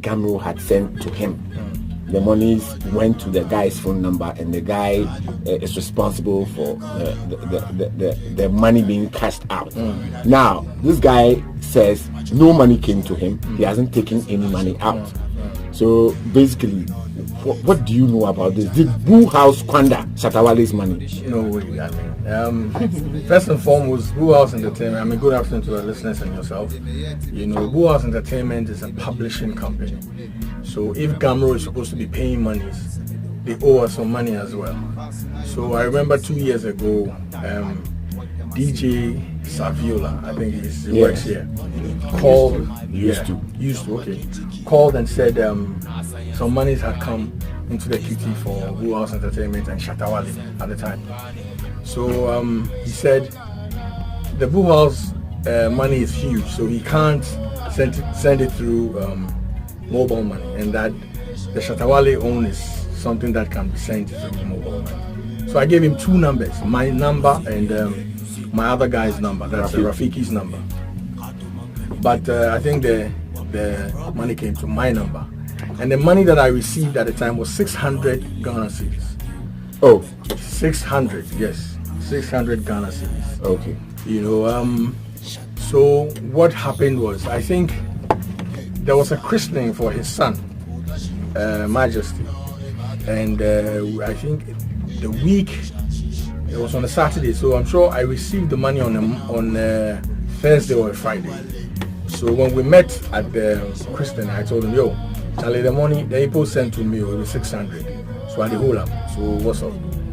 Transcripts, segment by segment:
GHAMRO had sent to him. The monies went to the guy's phone number, and the guy is responsible for the money being cashed out. Now, this guy says no money came to him. He hasn't taken any money out. So basically, what do you know about this? Did Boo House squander Shatta Wale's money? No way. First and foremost, Boo House Entertainment. Good afternoon to our listeners and yourself. Boo House Entertainment is a publishing company. So if GHAMRO is supposed to be paying monies, they owe us some money as well. So I remember 2 years ago, DJ Saviola, I think he works here, called, called and said some monies had come into the kitty for Boo House Entertainment and Shatta Wale at the time. So he said the Boo House money is huge, so he can't send it through mobile money, and that the Shatta Wale own is something that can be sent through mobile money. So I gave him two numbers, my number and my other guy's number, that's Rafiki's number. But I think the money came to my number, and the money that I received at the time was 600 Ghana cedis. Oh, 600, yes, 600 Ghana cedis. Okay. So what happened was, I think there was a christening for his son, Majesty, and I think the week, it was on a Saturday, so I'm sure I received the money on Thursday or Friday. So when we met at the christening, I told him, yo, Charlie, the money the people sent to me it was 600, so I did hold up. So what's up?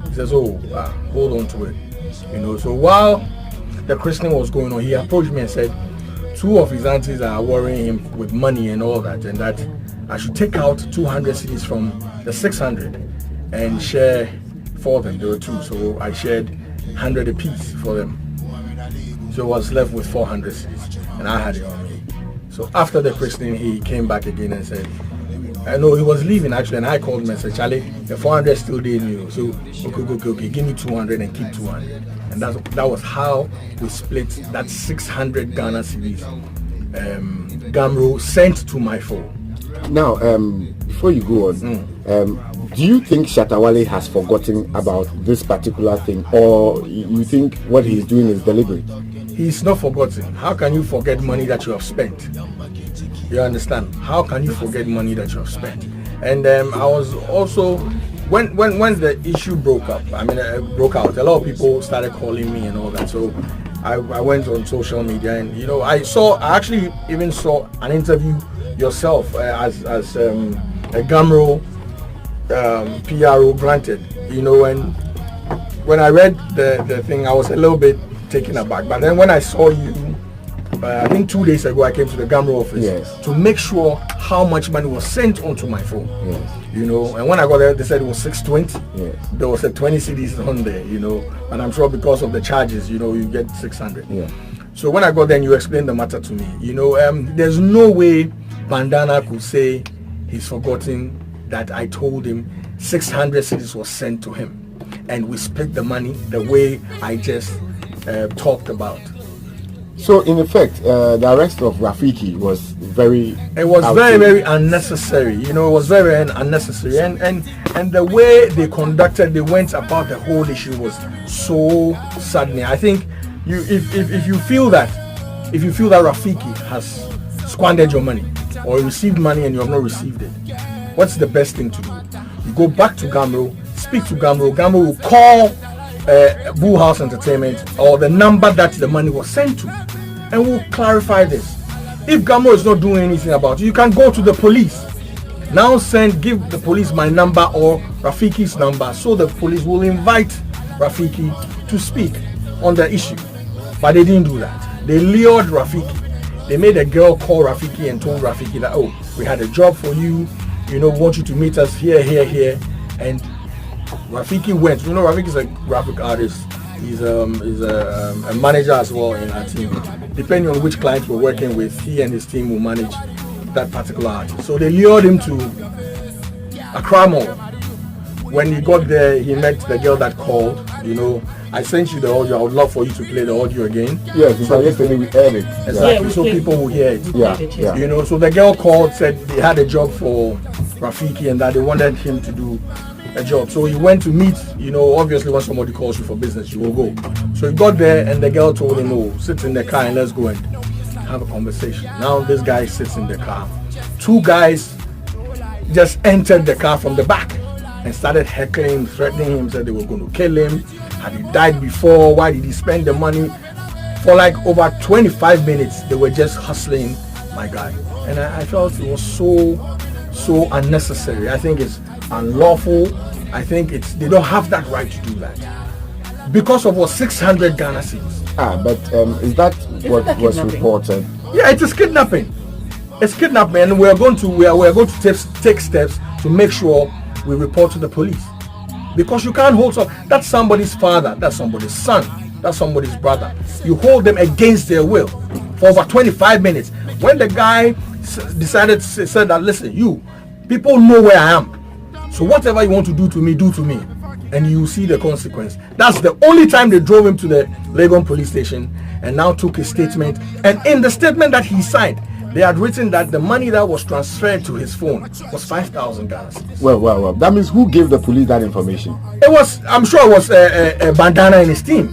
He says, hold on to it. So while the christening was going on, he approached me and said, two of his aunties are worrying him with money and all that, and that I should take out 200 cedis from the 600 and share for them. There were two, so I shared 100 apiece for them. So I was left with 400 cedis, and I had it on me. So after the christening, he came back again and said, I know he was leaving actually, and I called him and said, Charlie, the 400 still did you, so okay, give me 200 and keep 200. And that was how we split that 600 Ghana cedis GHAMRO sent to my phone. Now, before you go on, do you think Shatta Wale has forgotten about this particular thing, or you think what he's doing is deliberate? He's not forgotten. How can you forget money that you have spent? You understand? How can you forget money that you have spent? And I was also, when the issue broke out, a lot of people started calling me and all that. So I went on social media, and I actually even saw an interview yourself as a GHAMRO PRO, granted. And when I read the thing, I was a little bit taken aback. But then when I saw you, I think 2 days ago, I came to the GHAMRO office to make sure how much money was sent onto my phone. And when I got there, they said it was 620. There was a 20 cedis on there, and I'm sure because of the charges, you get 600. So when I got there and you explained the matter to me, there's no way Bandana could say he's forgotten that I told him 600 cedis was sent to him, and we split the money the way I just talked about. So in effect, the arrest of Rafiki was very very unnecessary. It was very unnecessary, and the way they went about the whole issue was so saddening. I think if you feel that Rafiki has squandered your money or received money and you have not received it, what's the best thing to do? You go back to GHAMRO, speak to GHAMRO. GHAMRO will call Boo House Entertainment or the number that the money was sent to, and we'll clarify this. If GHAMRO is not doing anything about it, you can go to the police. Now give the police my number or Rafiki's number, so the police will invite Rafiki to speak on the issue. But they didn't do that. They lured Rafiki. They made a girl call Rafiki and told Rafiki that, we had a job for you, we want you to meet us here, and Rafiki went. Rafiki is a graphic artist. He's a manager as well in our team. Depending on which clients we're working with, he and his team will manage that particular artist. So they lured him to Accra Mall. When he got there, he met the girl that called, I sent you the audio. I would love for you to play the audio again. Yes, so yesterday we aired it. Exactly, so people will hear it. Yeah. You know, so the girl called, said they had a job for Rafiki and that they wanted him to do a job. So he went to meet, you know, obviously when somebody calls you for business, you will go. So he got there and the girl told him, oh, sit in the car and let's go and have a conversation. Now this guy sits in the car. Two guys just entered the car from the back and started heckling, threatening him, said they were going to kill him. Had he died before? Why did he spend the money? For like over 25 minutes, they were just hustling my guy. And I felt it was so unnecessary. I think it's unlawful. I think they don't have that right to do that. Because of what 600 Ghana cedis. But is that what was reported? Yeah, it is kidnapping. It's kidnapping, and we are going to take steps to make sure we report to the police. Because you can't hold that's somebody's father, that's somebody's son, that's somebody's brother. You hold them against their will for over 25 minutes. When the guy said that, listen, you people know where I am, so whatever you want to do to me, and you see the consequence. That's the only time they drove him to the Legon police station and now took his statement. And in the statement that he signed, they had written that the money that was transferred to his phone was 5,000 Ghana cedis. Well. That means who gave the police that information? I'm sure it was Bandana and his team.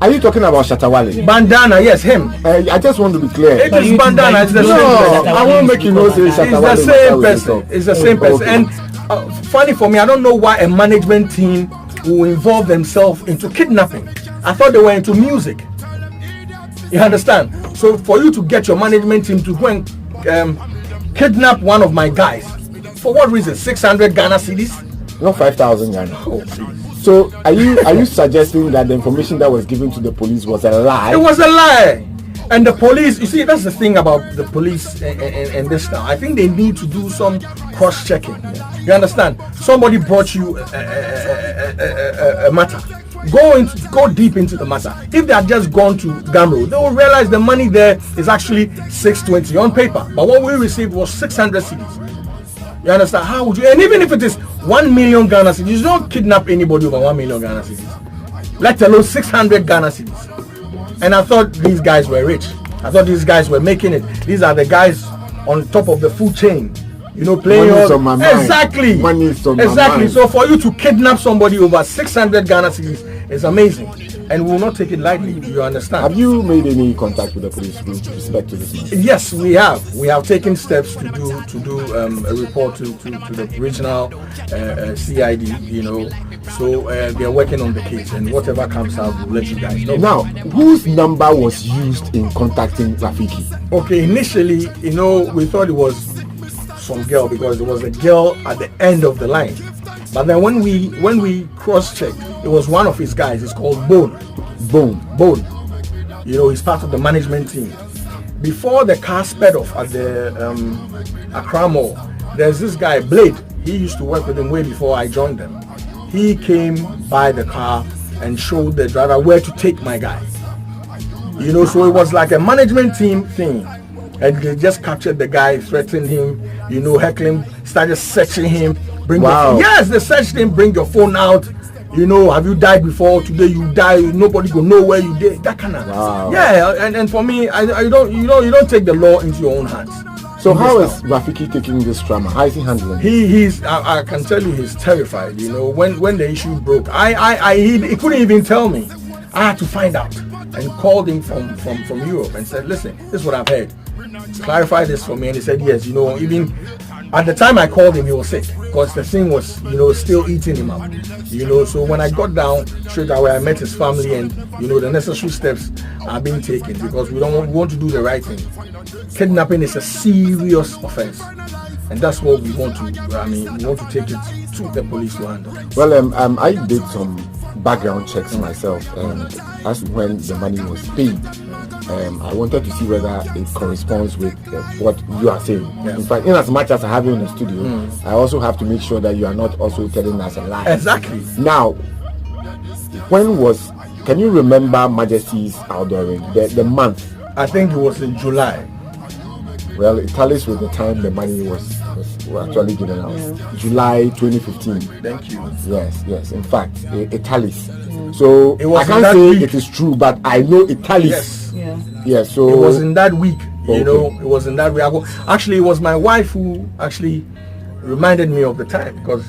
Are you talking about Shatta Wale? Bandana, yes, him. I just want to be clear. It is Bandana. It's the same person. I won't make you know say Shatta Wale. It's the same person. It's the same person. And funny for me, I don't know why a management team will involve themselves into kidnapping. I thought they were into music. You understand? So for you to get your management team to go and kidnap one of my guys, for what reason? 600 Ghana cedis? Not 5,000 Ghana. Oh, please. So are you suggesting that the information that was given to the police was a lie? It was a lie. And the police, you see, that's the thing about the police and this now. I think they need to do some cross-checking. You understand? Somebody brought you a matter. Go deep into the matter. If they had just gone to GHAMRO, they will realize the money there is actually 620 on paper. But what we received was 600 cedis. You understand? How would you? And even if it is 1 million Ghana cedis, you don't kidnap anybody over 1 million Ghana cedis. Let alone 600 Ghana cedis. And I thought these guys were rich. I thought these guys were making it. These are the guys on top of the food chain. You know, playing exactly. Exactly. So for you to kidnap somebody over 600 Ghana cedis is amazing, and we will not take it lightly. You understand? Have you made any contact with the police with respect to this matter? Yes, we have. We have taken steps to do a report to the regional CID. You know, so they are working on the case, and whatever comes out, we'll let you guys know. Now, whose number was used in contacting Rafiki? Okay, initially, you know, we thought it was some girl because there was a girl at the end of the line, but then when we cross-checked, it was one of his guys. It's called Bone. You know, he's part of the management team. Before the car sped off at the Accra Mall, there's this guy Blade. He used to work with him way before I joined them. He came by the car and showed the driver where to take my guy. You know, so it was like a management team thing. And they just captured the guy, threatened him, you know, heckling, started searching him. Yes, they searched him, bring your phone out. You know, have you died before? Today you die, nobody gonna know where you did. That kind of. Wow. Yeah, and for me, I don't, you don't take the law into your own hands. So how is Rafiki taking this drama? How is he handling it? I can tell you he's terrified. You know, when the issue broke, he couldn't even tell me. I had to find out and called him from Europe and said, listen, this is what I've heard. Clarify this for me. And he said yes. You know, even at the time I called him, he was sick because the thing was, you know, still eating him up. You know, so when I got down straight away, I met his family, and you know, the necessary steps are being taken because we want to do the right thing. Kidnapping is a serious offense, and that's what we want to. We want to take it to the police to handle. Well, I did some background checks myself, and as when the money was paid, I wanted to see whether it corresponds with what you are saying. Yes. In fact, in as much as I have you in the studio, I also have to make sure that you are not also telling us a lie. Exactly. Now, can you remember Majesty's outdooring, the month? I think it was in July. Well, it tallies with the time the money was actually given out. July 2015. Thank you. Yes. In fact, it tallies. So I can't say week. it is true, but I know it tallies. Yes. Yeah. So it was in that week. Okay. You know, it was in that week. Actually, it was my wife who actually reminded me of the time, because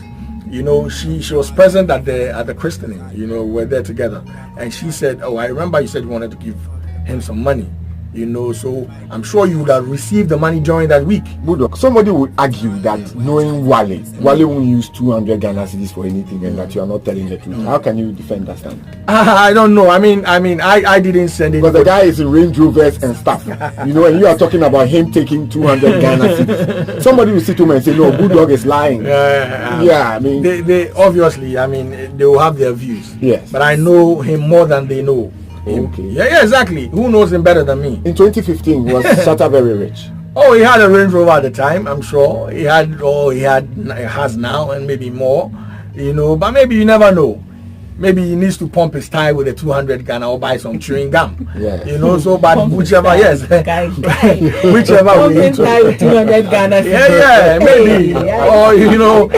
you know she was present at the christening. You know, we're there together, and she said, "Oh, I remember you said you wanted to give him some money." You know, so I'm sure you would have received the money during that week. BullDogg, somebody would argue that knowing Wale won't use 200 Ghana cedis for anything, and that you are not telling the truth. How can you defend that stand? I don't know. I mean, I didn't send it. Because the guy is in Range Rovers and stuff. You know, and you are talking about him taking 200 Ghana cedis. Somebody will sit to me and say, no, BullDogg is lying. Yeah, I mean, they obviously, I mean, they will have their views. Yes. But I know him more than they know. Okay. Yeah, exactly. Who knows him better than me? In 2015, was Shatta very rich? Oh, he had a Range Rover at the time, I'm sure. He has now, and maybe more. You know, but maybe you never know. Maybe he needs to pump his tire with a 200 Ghana or buy some chewing gum. Yeah. You know, so but whichever, yes. Whichever pumping way. tire with 200 Ghana. Yeah, maybe. Or you know,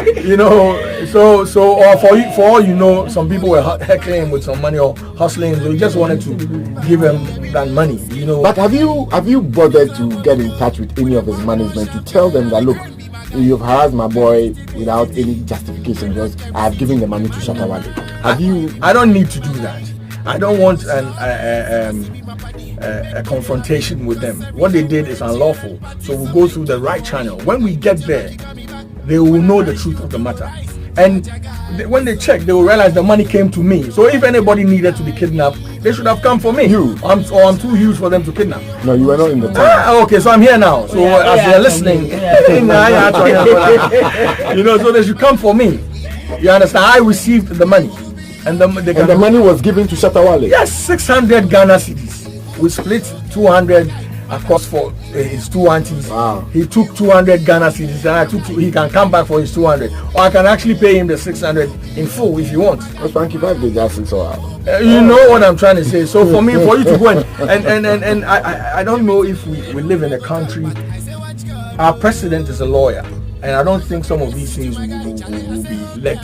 so or for all you know, some people were heckling him with some money or hustling, so he just wanted to give him that money. You know. But have you bothered to get in touch with any of his management to tell them that, look, you've harassed my boy without any justification because I have given the money to Shatta Wale? Have you? I don't need to do that. I don't want a confrontation with them. What they did is unlawful. So we'll go through the right channel. When we get there, they will know the truth of the matter. And when they check, they will realize the money came to me. So if anybody needed to be kidnapped, they should have come for me. I'm too huge for them to kidnap. No, you were not in the time. Okay, so I'm here now. So as they're listening, you know, so they should come for me. You understand? I received the money. And the money was given to Shatta Wale? Yes, 600 Ghana cedis. We split 200 across for his two aunties. Wow. He took 200 Ghana cedis, and he can come back for his 200. Or I can actually pay him the 600 in full if you want. That's Frankie 5 days, that's it, so you know what I'm trying to say. So for me, for you to go and I don't know if we live in a country. Our president is a lawyer, and I don't think some of these things will be let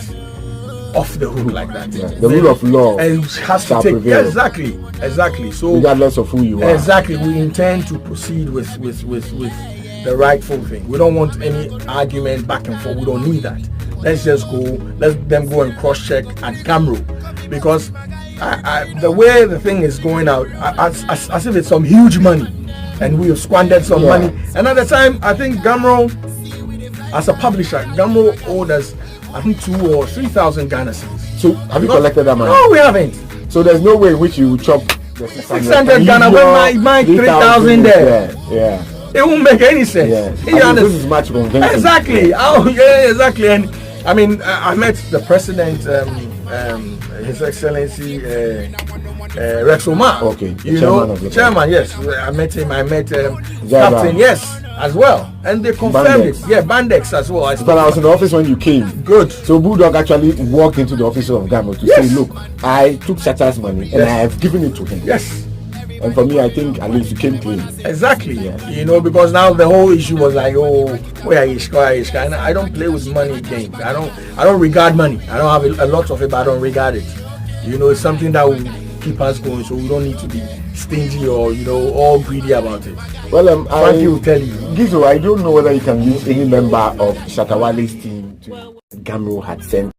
off the hook like that. Yeah, the rule of law has to take prevail. Exactly. So regardless of who you are. Exactly. We intend to proceed with the rightful thing. We don't want any argument back and forth. We don't need that. Let's just go. Let them go and cross-check at GHAMRO, because the way the thing is going out, as if it's some huge money, and we have squandered some money. And at the time, I think GHAMRO, as a publisher, GHAMRO owed us, I think 2,000 or 3,000 Ghana cedis. So have you collected that money? No, we haven't. So there's no way in which you chop the 600 Ghana when my 3,000 there. Yeah. It won't make any sense. Yeah. This is much convincing. Exactly. Oh, yeah, exactly. And I mean, I met the president, His Excellency Rex Omar. Okay. You know, chairman. Yes, I met him. I met Captain. Yes, as well, and they confirmed it. Yeah, Bandex as well. But I was in the office when you came. Good. So BullDogg actually walked into the office of GHAMRO to say, look, I took Shatta's money and I have given it to him. Yes. And for me, I think at least you came clean. Exactly. Yeah. You know, because now the whole issue was like, oh, where is Ishka? And I don't play with money games. I don't regard money. I don't have a lot of it, but I don't regard it. You know, it's something that will keep us going, so we don't need to be stingy or, you know, all greedy about it. Well, I will tell you. Gizo, I don't know whether you can use any member of Shatta Wale's team to GHAMRO had sent